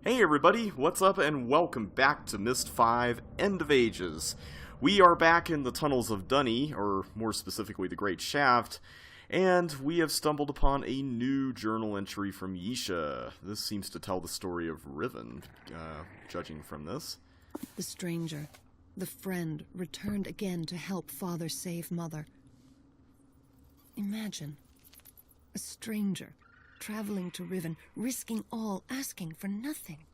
Hey everybody, what's up and welcome back to Myst 5 End of Ages. We are back in the tunnels of Dunny, or more specifically the Great Shaft, and we have stumbled upon a new journal entry from Esher. This seems to tell the story of Riven, judging from this. The stranger, the friend, returned again to help father save mother. Imagine, a stranger traveling to Riven, risking all, asking for nothing.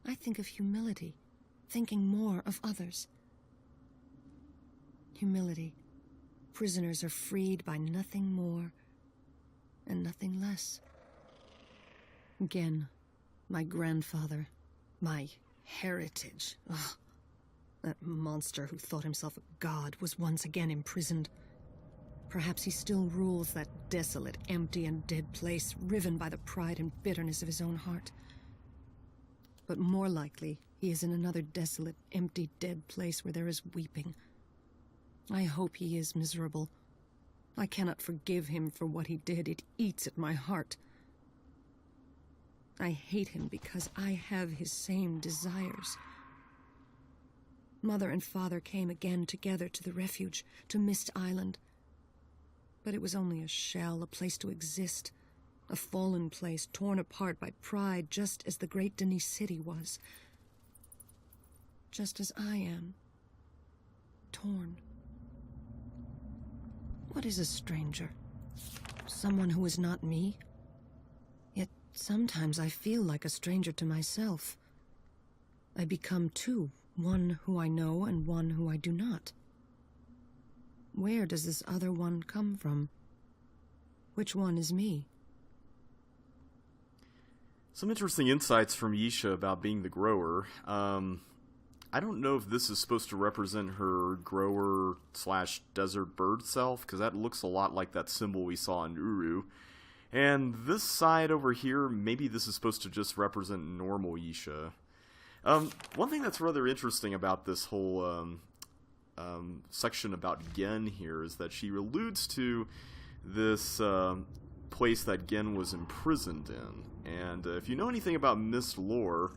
I think of humility, thinking more of others. Humility. Prisoners are freed by nothing more and nothing less. Again, my grandfather, my heritage. Ugh. That monster who thought himself a god was once again imprisoned. Perhaps he still rules that desolate, empty, and dead place, riven by the pride and bitterness of his own heart. But more likely, he is in another desolate, empty, dead place where there is weeping. I hope he is miserable. I cannot forgive him for what he did. It eats at my heart. I hate him because I have his same desires. Mother and father came again together to the refuge, to Myst Island. But it was only a shell, a place to exist. A fallen place, torn apart by pride, just as the great Denis city was. Just as I am. Torn. What is a stranger? Someone who is not me? Yet sometimes I feel like a stranger to myself. I become two, one who I know and one who I do not. Where does this other one come from? Which one is me? Some interesting insights from Esher about being the grower. I don't know if this is supposed to represent her grower/desert bird self, because that looks a lot like that symbol we saw in Uru. And this side over here, maybe this is supposed to just represent normal Esher. One thing that's rather interesting about this whole section about Gen here is that she alludes to this place that Gen was imprisoned in. And if you know anything about Myst lore,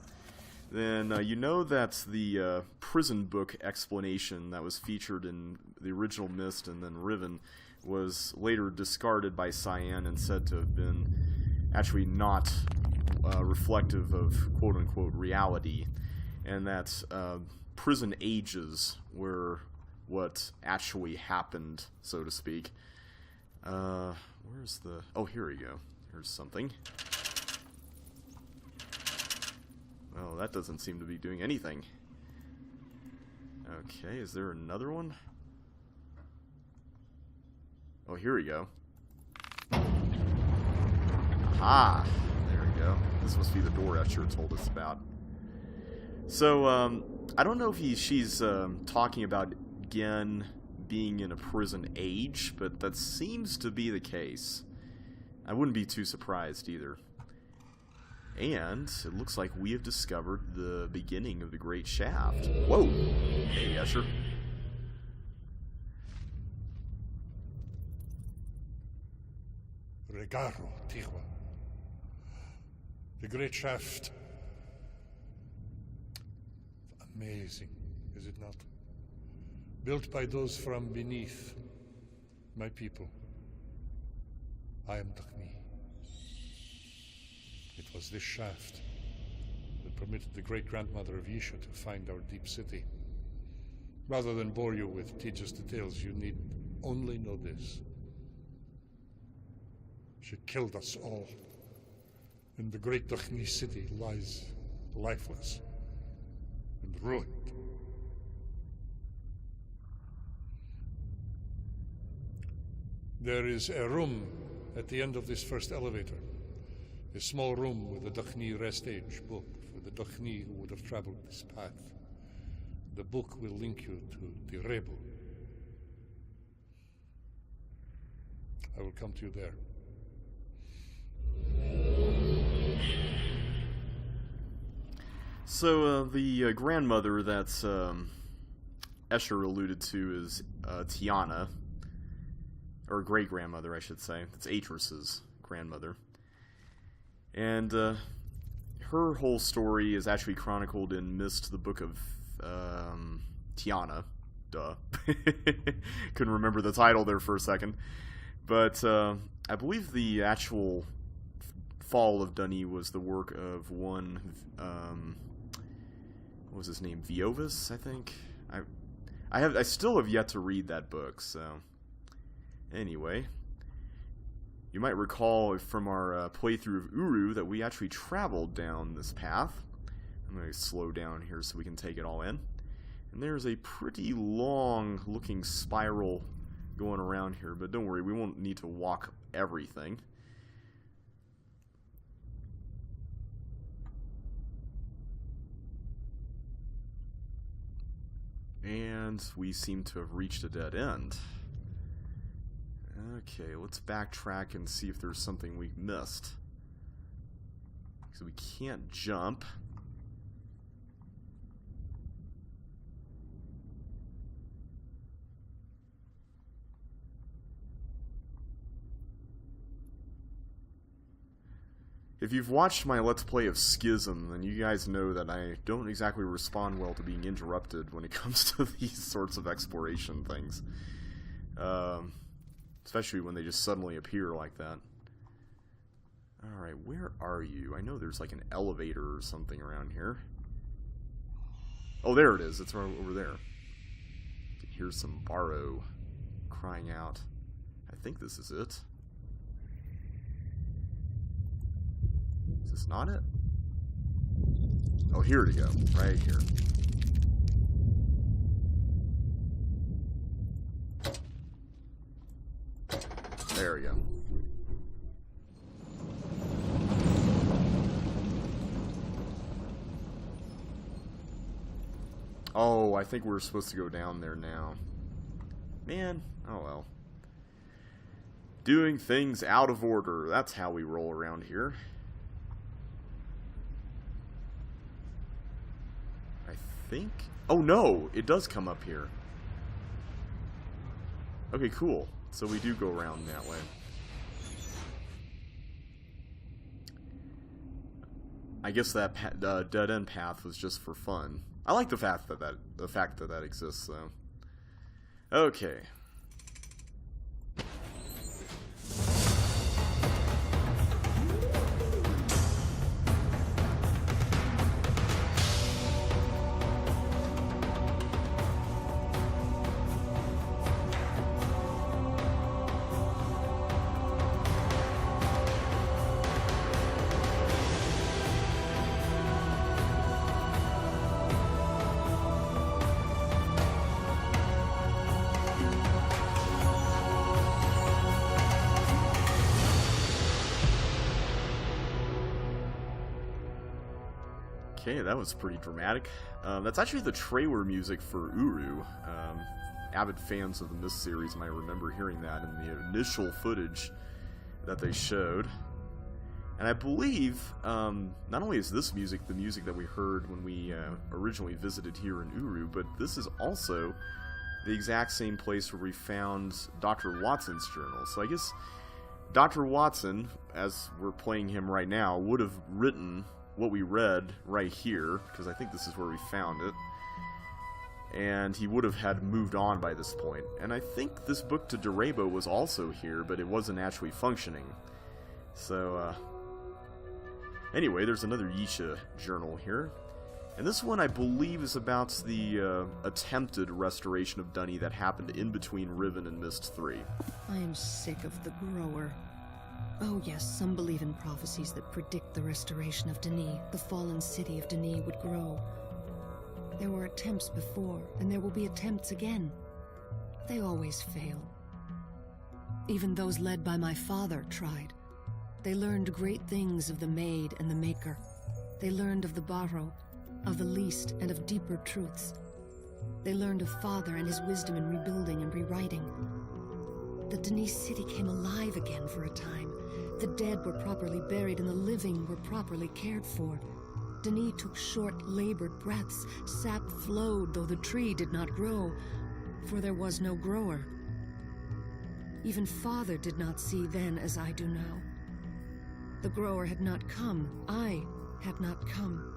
then you know that the prison book explanation that was featured in the original Myst and then Riven was later discarded by Cyan and said to have been actually not reflective of quote-unquote reality, and that prison ages were what actually happened, so to speak. Where's the... Oh, here we go. Here's something. Well, that doesn't seem to be doing anything. Okay, is there another one? Oh, here we go. Aha! There we go. This must be the door Esher told us about. So, I don't know if she's talking about Gen being in a prison age, but that seems to be the case. I wouldn't be too surprised either. And it looks like we have discovered the beginning of the Great Shaft. Whoa! Hey, Esher. Regaro, Tigua. The Great Shaft. Amazing, is it not? Built by those from beneath, my people. I am Dakhni. It was this shaft that permitted the great-grandmother of Esher to find our deep city. Rather than bore you with tedious details, you need only know this. She killed us all, and the great Dakhni city lies lifeless and ruined. There is a room at the end of this first elevator. A small room with a Dakhni rest age book for the Dakhni who would have traveled this path. The book will link you to the Rebu. I will come to you there. So, the grandmother that Esher alluded to is Tiana, or great-grandmother, I should say. It's Atris's grandmother. And her whole story is actually chronicled in Myst, the Book of Tiana. Duh. Couldn't remember the title there for a second. But I believe the actual fall of Duni was the work of one, what was his name? Viovis, I think? I still have yet to read that book, so... Anyway, you might recall from our playthrough of Uru that we actually traveled down this path. I'm going to slow down here so we can take it all in. And there's a pretty long-looking spiral going around here, but don't worry, we won't need to walk everything. And we seem to have reached a dead end. Okay, let's backtrack and see if there's something we missed. So we can't jump. If you've watched my Let's Play of Schism, then you guys know that I don't exactly respond well to being interrupted when it comes to these sorts of exploration things. Especially when they just suddenly appear like that. Alright, where are you? I know there's like an elevator or something around here. Oh, there it is. It's right over there. Here's some Barrow crying out. I think this is it. Is this not it? Oh, here to go. Right here. There we go. Oh, I think we're supposed to go down there now. Man, oh well. Doing things out of order. That's how we roll around here. I think... Oh no! It does come up here. Okay, cool. So we do go around that way. I guess that dead-end path was just for fun. I like the fact that that exists, though. Okay. Okay, that was pretty dramatic. That's actually the trailer music for Uru. Avid fans of the Myst series might remember hearing that in the initial footage that they showed. And I believe, not only is this music the music that we heard when we originally visited here in Uru, but this is also the exact same place where we found Dr. Watson's journal. So I guess Dr. Watson, as we're playing him right now, would have written what we read right here, because I think this is where we found it, and he would have had moved on by this point. And I think this book to Durabo was also here, but it wasn't actually functioning. So, anyway, there's another Yisha journal here, and this one I believe is about the attempted restoration of Duni that happened in between Riven and Myst 3. I am sick of the grower. Oh yes, some believe in prophecies that predict the restoration of Duni. The fallen city of Duni would grow. There were attempts before, and there will be attempts again. They always fail. Even those led by my father tried. They learned great things of the Maid and the Maker. They learned of the Barrow, of the least, and of deeper truths. They learned of Father and his wisdom in rebuilding and rewriting. The Duni city came alive again for a time. The dead were properly buried and the living were properly cared for. Duni took short, labored breaths. Sap flowed, though the tree did not grow, for there was no grower. Even Father did not see then as I do now. The grower had not come. I had not come.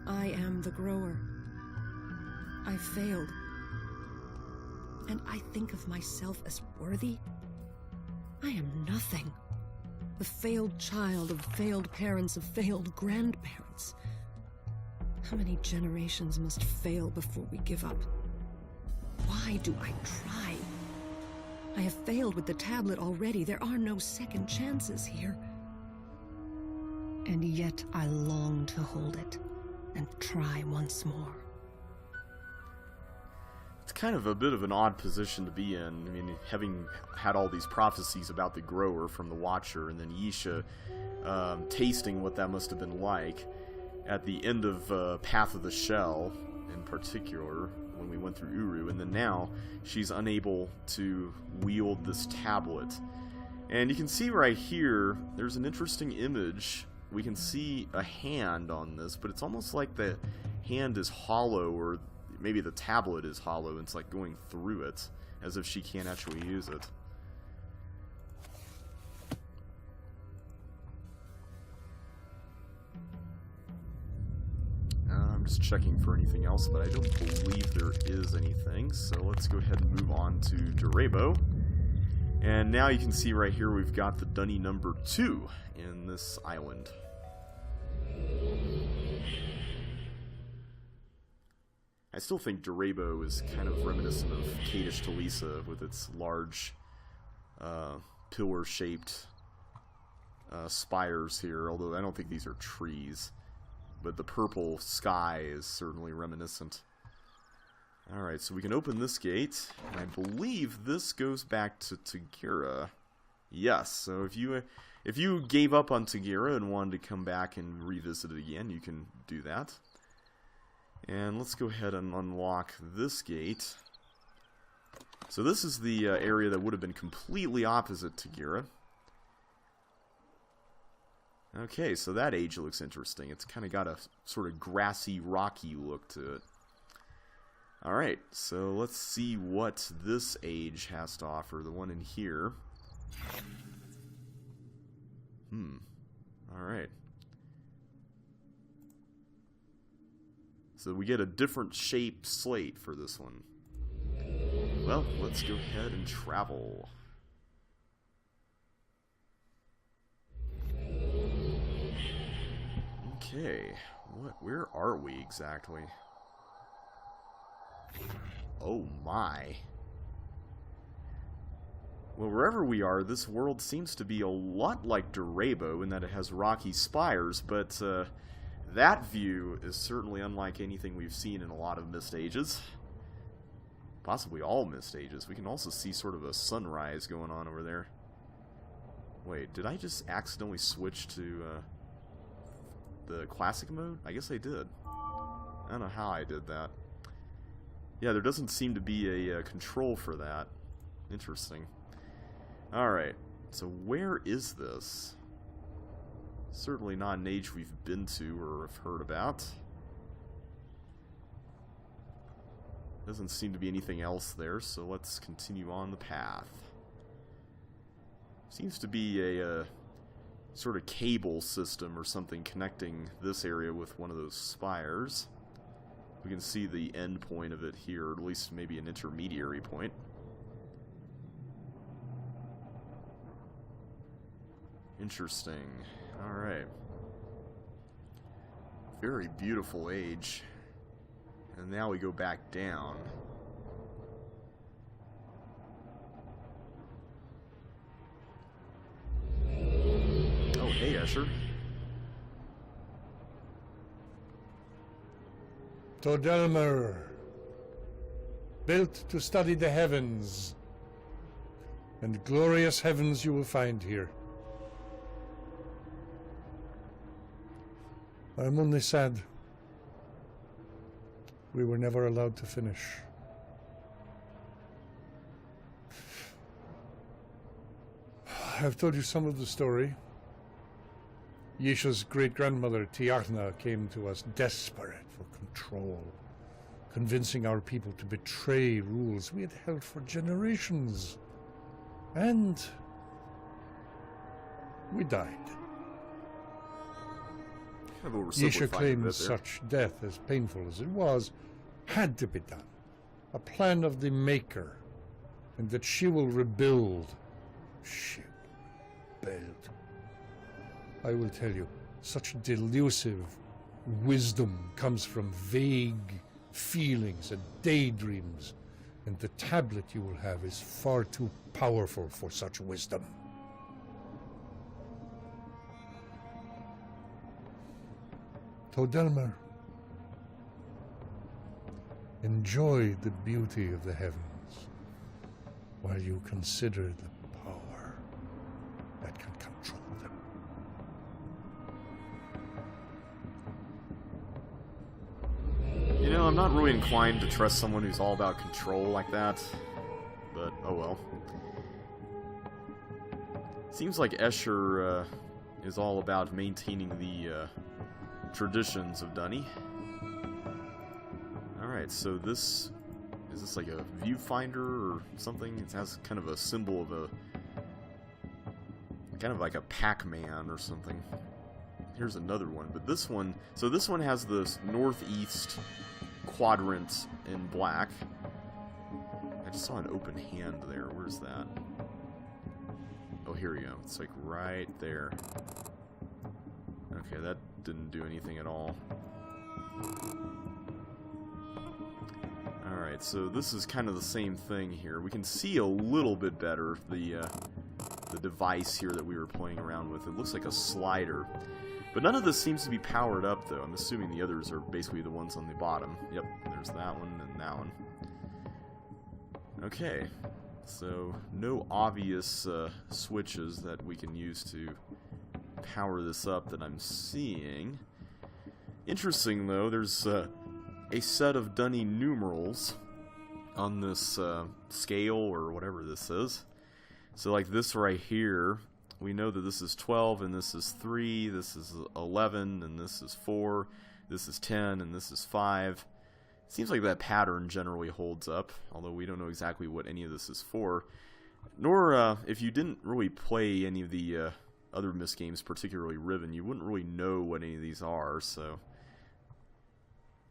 I am the grower. I failed. And I think of myself as worthy? I am nothing. The failed child of failed parents of failed grandparents. How many generations must fail before we give up? Why do I try? I have failed with the tablet already. There are no second chances here. And yet I long to hold it and try once more. It's kind of a bit of an odd position to be in. I mean, having had all these prophecies about the grower from the Watcher, and then Yisha tasting what that must have been like at the end of Path of the Shell, in particular, when we went through Uru, and then now she's unable to wield this tablet. And you can see right here, there's an interesting image. We can see a hand on this, but it's almost like the hand is hollow, or maybe the tablet is hollow, and it's like going through it, as if she can't actually use it. I'm just checking for anything else, but I don't believe there is anything, so let's go ahead and move on to Durabo. And now you can see right here we've got the Dunny number 2 in this island. I still think Durabo is kind of reminiscent of Kadesh Talisa with its large pillar-shaped spires here, although I don't think these are trees. But the purple sky is certainly reminiscent. Alright, so we can open this gate, and I believe this goes back to Tagira. Yes, so if you gave up on Tagira and wanted to come back and revisit it again, you can do that. And let's go ahead and unlock this gate. So this is the area that would have been completely opposite Tagira. Okay, so that age looks interesting. It's kind of got a sort of grassy, rocky look to it. Alright, so let's see what this age has to offer, the one in here. Alright. So we get a different shape slate for this one. Well, let's go ahead and travel. Okay, where are we exactly? Oh my. Well, wherever we are, this world seems to be a lot like Durabo in that it has rocky spires, but that view is certainly unlike anything we've seen in a lot of Myst Ages. Possibly all Myst Ages. We can also see sort of a sunrise going on over there. Wait, did I just accidentally switch to the classic mode? I guess I did. I don't know how I did that. Yeah, there doesn't seem to be a control for that. Interesting. Alright, so where is this? Certainly not an age we've been to or have heard about. Doesn't seem to be anything else there, so let's continue on the path. Seems to be a sort of cable system or something connecting this area with one of those spires. We can see the end point of it here, or at least maybe an intermediary point. Interesting. Alright. Very beautiful age. And now we go back down. Oh, hey, Esher. Todelmer, built to study the heavens, and glorious heavens you will find here. I am only sad we were never allowed to finish. I've told you some of the story. Yisha's great-grandmother, Tiarna, came to us desperate for control, convincing our people to betray rules we had held for generations. And we died. I've oversimplified Esher a bit claims there. such death, as painful as it was, had to be done. A plan of the Maker, and that she will rebuild. Ship build. I will tell you, such delusive wisdom comes from vague feelings and daydreams, and the tablet you will have is far too powerful for such wisdom. Todelmer, enjoy the beauty of the heavens while you consider the power that can control them. You know, I'm not really inclined to trust someone who's all about control like that, but oh well. Seems like Esher is all about maintaining the traditions of Dunny. Alright, so is this like a viewfinder or something? It has kind of a symbol of kind of like a Pac-Man or something. Here's another one, but this one has this northeast quadrant in black. I just saw an open hand there. Where's that? Oh, here we go. It's like right there. Okay, that didn't do anything at all. Alright, so this is kind of the same thing here. We can see a little bit better the device here that we were playing around with. It looks like a slider. But none of this seems to be powered up, though. I'm assuming the others are basically the ones on the bottom. Yep, there's that one and that one. Okay, so no obvious switches that we can use to power this up that I'm seeing. Interesting, though, there's a set of Dunny numerals on this scale or whatever this is. So like this right here, we know that this is 12 and this is 3, this is 11 and this is 4, this is 10 and this is 5. Seems like that pattern generally holds up, although we don't know exactly what any of this is for. Nor, if you didn't really play any of the other Myst games, particularly Riven, you wouldn't really know what any of these are, so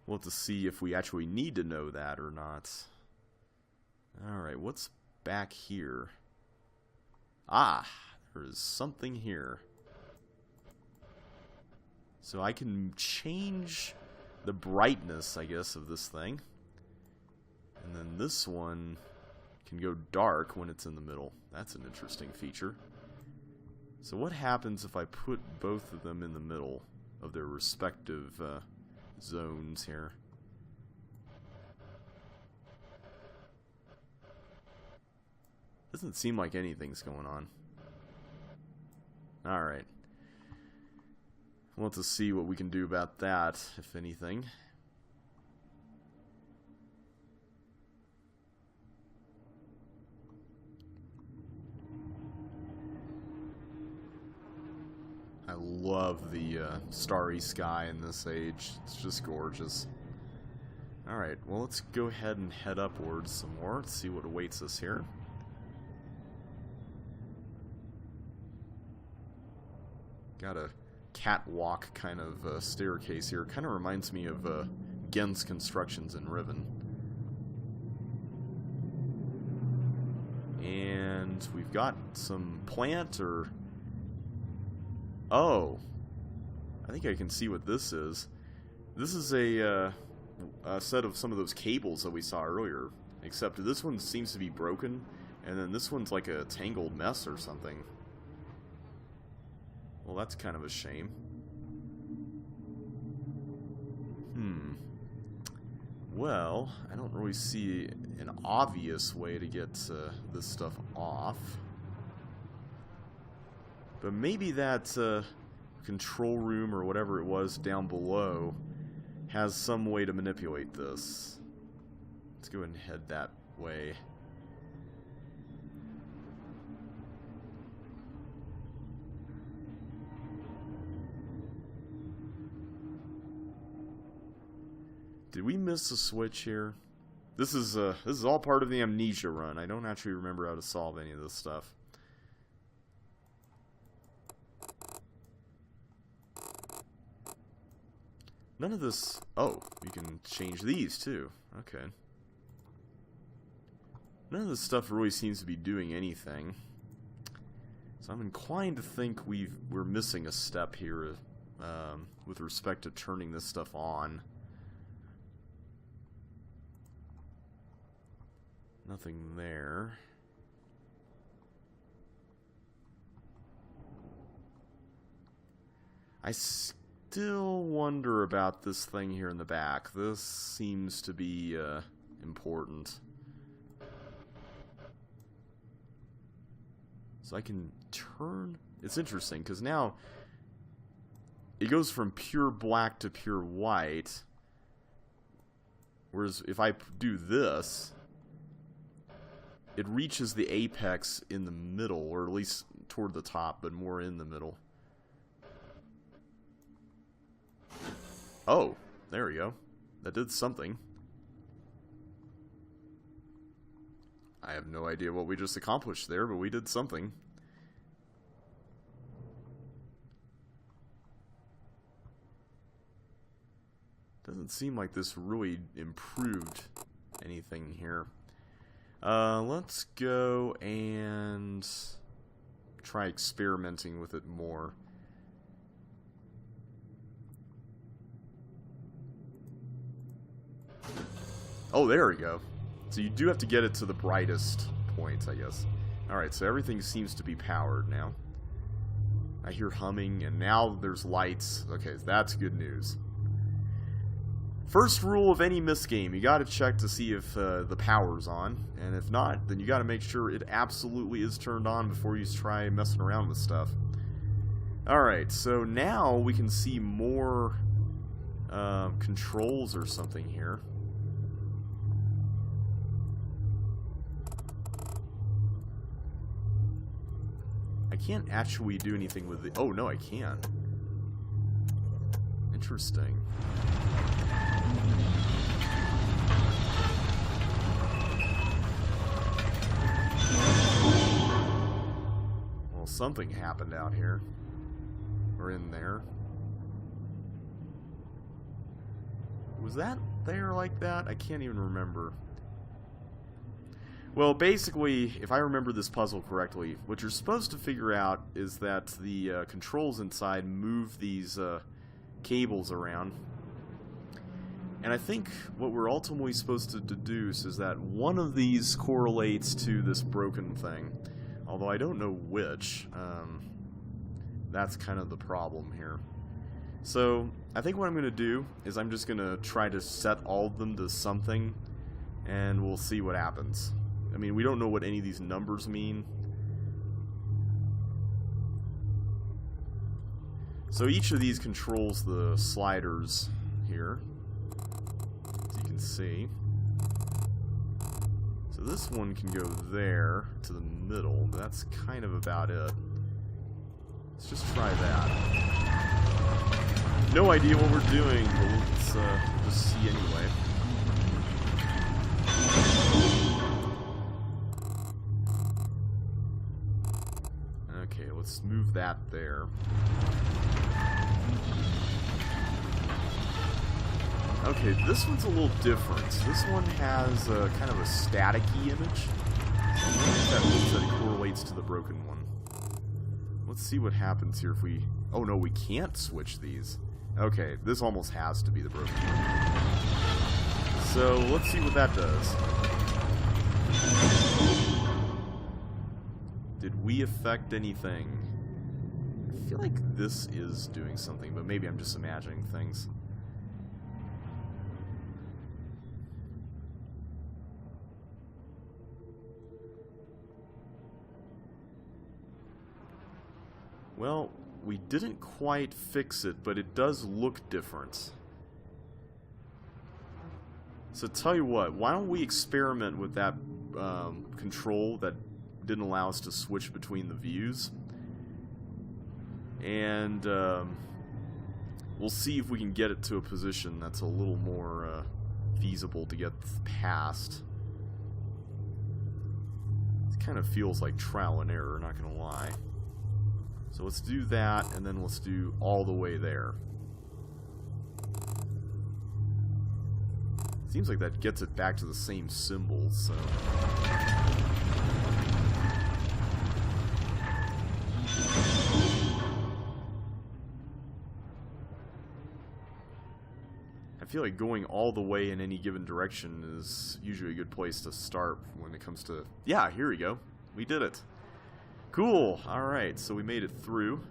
we'll have to see if we actually need to know that or not. Alright, what's back here? Ah, there is something here. So I can change the brightness, I guess, of this thing. And then this one can go dark when it's in the middle. That's an interesting feature. So what happens if I put both of them in the middle of their respective zones here? Doesn't seem like anything's going on. Alright. We'll have to see what we can do about that, if anything. I love the starry sky in this age. It's just gorgeous. Alright, well, let's go ahead and head upwards some more. Let's see what awaits us here. Got a catwalk kind of staircase here. Kind of reminds me of Gen's constructions in Riven. And we've got some plant or... Oh! I think I can see what this is. This is a set of some of those cables that we saw earlier. Except this one seems to be broken, and then this one's like a tangled mess or something. Well, that's kind of a shame. Well, I don't really see an obvious way to get this stuff off. But maybe that control room or whatever it was down below has some way to manipulate this. Let's go ahead and head that way. Did we miss a switch here? This is all part of the amnesia run. I don't actually remember how to solve any of this stuff. None of this... Oh, you can change these, too. Okay. None of this stuff really seems to be doing anything. So I'm inclined to think we're missing a step here with respect to turning this stuff on. Nothing there. I still wonder about this thing here in the back. This seems to be important. So I can turn... It's interesting, because now it goes from pure black to pure white. Whereas if I do this, it reaches the apex in the middle, or at least toward the top, but more in the middle. Oh, there we go. That did something. I have no idea what we just accomplished there, but we did something. Doesn't seem like this really improved anything here. Let's go and try experimenting with it more. Oh, there we go. So you do have to get it to the brightest point, I guess. Alright, so everything seems to be powered now. I hear humming, and now there's lights. Okay, that's good news. First rule of any Myst game, you gotta check to see if the power's on. And if not, then you gotta make sure it absolutely is turned on before you try messing around with stuff. Alright, so now we can see more controls or something here. I can't actually do anything with the... Oh, no, I can. Interesting. Well, something happened out here. Or in there. Was that there like that? I can't even remember. Well, basically, if I remember this puzzle correctly, what you're supposed to figure out is that the controls inside move these cables around. And I think what we're ultimately supposed to deduce is that one of these correlates to this broken thing. Although I don't know which. That's kind of the problem here. So, I think what I'm going to do is I'm just going to try to set all of them to something, and we'll see what happens. I mean, we don't know what any of these numbers mean. So each of these controls the sliders here, as you can see. So this one can go there, to the middle. That's kind of about it. Let's just try that. No idea what we're doing, but let's just see anyway. Okay, let's move that there. Okay, this one's a little different. This one has kind of a staticky image. I wonder if that means that it correlates to the broken one. Let's see what happens here if we... Oh no, we can't switch these. Okay, this almost has to be the broken one. So, let's see what that does. Did we affect anything? I feel like this is doing something, but maybe I'm just imagining things. Well, we didn't quite fix it, but it does look different. So tell you what, why don't we experiment with that control that didn't allow us to switch between the views. And we'll see if we can get it to a position that's a little more feasible to get past. It kind of feels like trial and error, not gonna lie. So let's do that, and then let's do all the way there. Seems like that gets it back to the same symbol, so... I feel like going all the way in any given direction is usually a good place to start when it comes to... Yeah, here we go. We did it. Cool. Alright, so we made it through.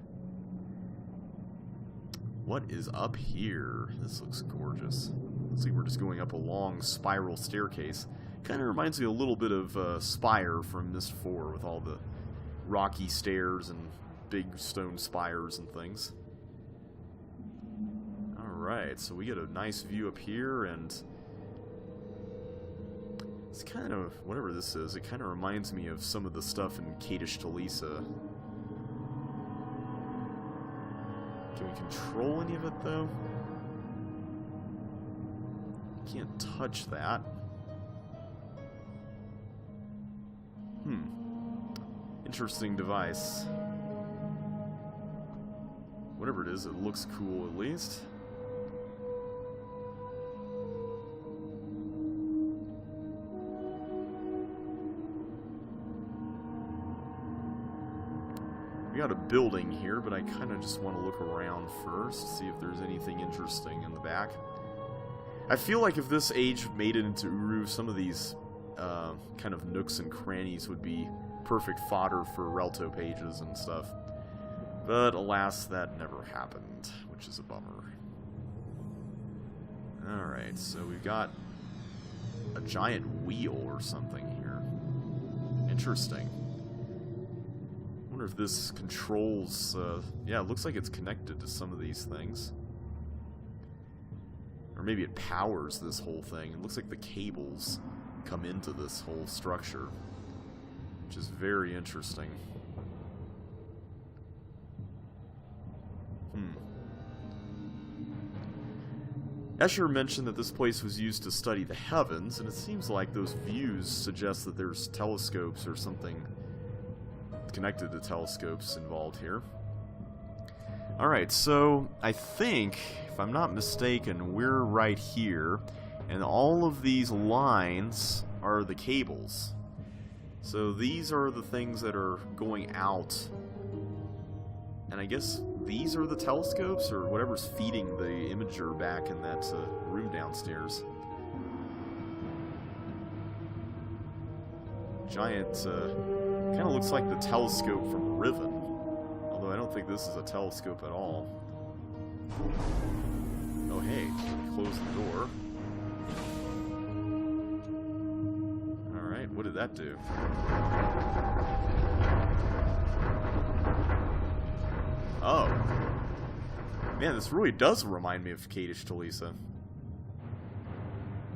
What is up here? This looks gorgeous. Looks like we're just going up a long spiral staircase. Kind of reminds me a little bit of Spire from Myst 4 with all the rocky stairs and big stone spires and things. Alright, so we get a nice view up here, and it's kind of, whatever this is, it kind of reminds me of some of the stuff in Kadish Talisa. Can we control any of it, though? Can't touch that. Interesting device. Whatever it is, it looks cool at least. We got a building here, but I kind of just want to look around first, see if there's anything interesting in the back. I feel like if this age made it into Uru, some of these kind of nooks and crannies would be perfect fodder for Relto pages and stuff. But alas, that never happened, which is a bummer. Alright, so we've got a giant wheel or something here. Interesting. I wonder if this controls... yeah, it looks like it's connected to some of these things. Or maybe it powers this whole thing. It looks like the cables come into this whole structure, which is very interesting. Esher mentioned that this place was used to study the heavens, and it seems like those views suggest that there's telescopes or something connected to telescopes involved here. Alright, so I think, if I'm not mistaken, we're right here, and all of these lines are the cables. So these are the things that are going out, and I guess these are the telescopes, or whatever's feeding the imager back in that room downstairs. Giant, kind of looks like the telescope from Riven. Although I don't think this is a telescope at all. Oh hey, close the door. Alright, what did that do? Oh. Man, this really does remind me of Kadish Talisa.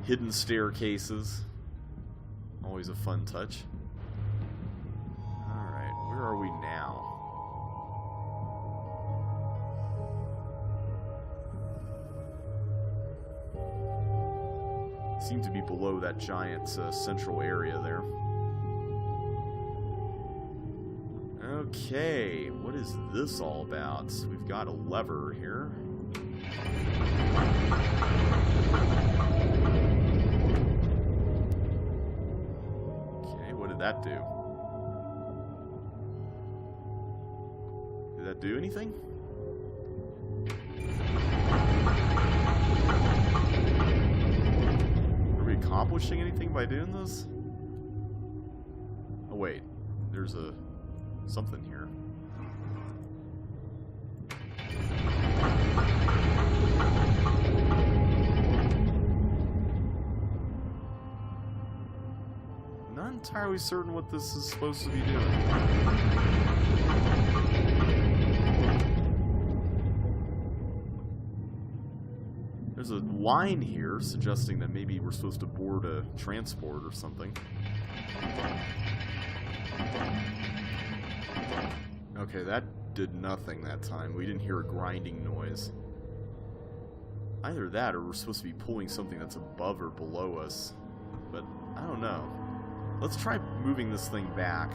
Hidden staircases. Always a fun touch. Alright, where are we now? Seem to be below that giant central area there. Okay, what is this all about? We've got a lever here. Okay, what did that do? Did that do anything? Are we accomplishing anything by doing this? Oh wait, there's a... something here. Not entirely certain what this is supposed to be doing. There's a line here suggesting that maybe we're supposed to board a transport or something. Okay, that did nothing that time. We didn't hear a grinding noise. Either that or we're supposed to be pulling something that's above or below us. But I don't know. Let's try moving this thing back.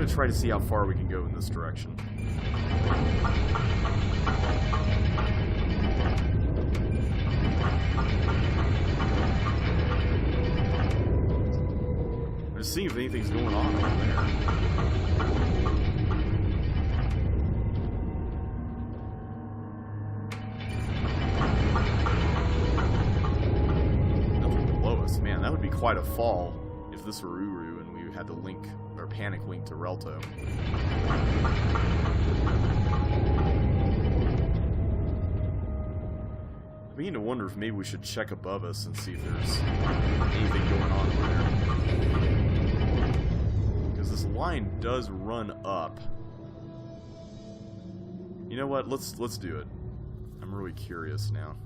going to try to see how far we can go in this direction. I'm just seeing if anything's going on over there. Man, that would be quite a fall if this were Uru and we had to link, or panic link to Relto. I begin to wonder if maybe we should check above us and see if there's anything going on over there. Because this line does run up. You know what? Let's do it. I'm really curious now.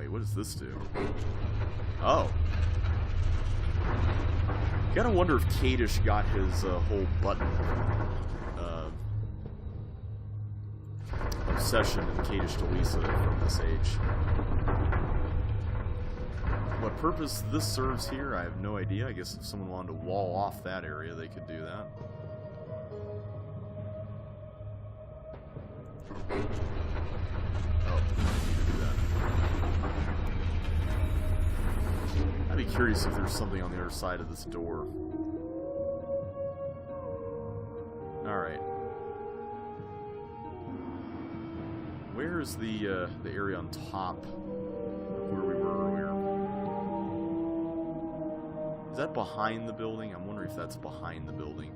What does this do? Oh. Gotta wonder if Kadish got his whole button obsession in Kadish to Lisa from this age. What purpose this serves here, I have no idea. I guess if someone wanted to wall off that area, they could do that. Oh, I need to do that. I'd be curious if there's something on the other side of this door. Alright. Where is the area on top of where we were earlier? Is that behind the building? I'm wondering if that's behind the building.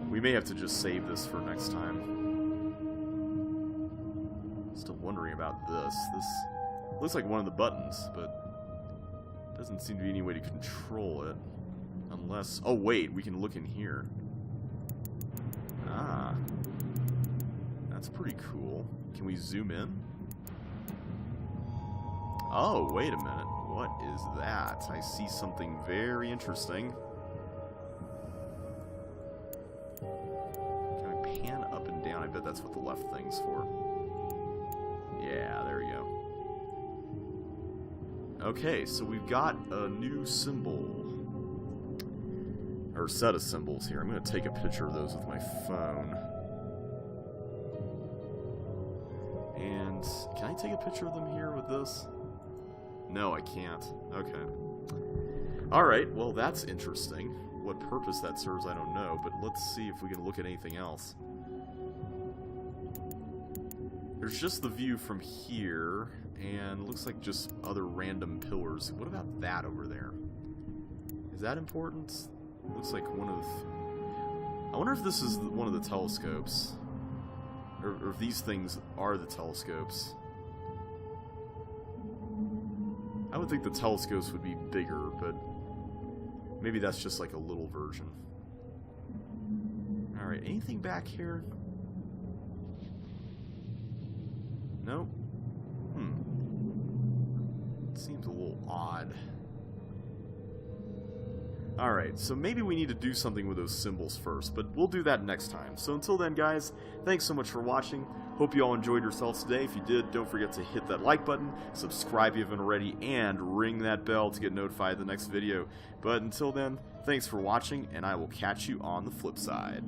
We may have to just save this for next time. Still wondering about this. This looks like one of the buttons, but doesn't seem to be any way to control it. Unless... Oh, wait, we can look in here. Ah. That's pretty cool. Can we zoom in? Oh, wait a minute. What is that? I see something very interesting. Can I pan up and down? I bet that's what the left thing's for. Yeah, there we go. Okay, so we've got a new symbol. Or set of symbols here. I'm going to take a picture of those with my phone. And can I take a picture of them here with this? No, I can't. Okay. Alright, well that's interesting. What purpose that serves, I don't know, but let's see if we can look at anything else. There's just the view from here, and it looks like just other random pillars. What about that over there? Is that important? Looks like one of... I wonder if this is one of the telescopes. Or if these things are the telescopes. I would think the telescopes would be bigger, but maybe that's just like a little version. Alright, anything back here? Nope. It seems a little odd. Alright, so maybe we need to do something with those symbols first, but we'll do that next time. So until then, guys, thanks so much for watching. Hope you all enjoyed yourselves today. If you did, don't forget to hit that like button, subscribe if you haven't already, and ring that bell to get notified of the next video. But until then, thanks for watching, and I will catch you on the flip side.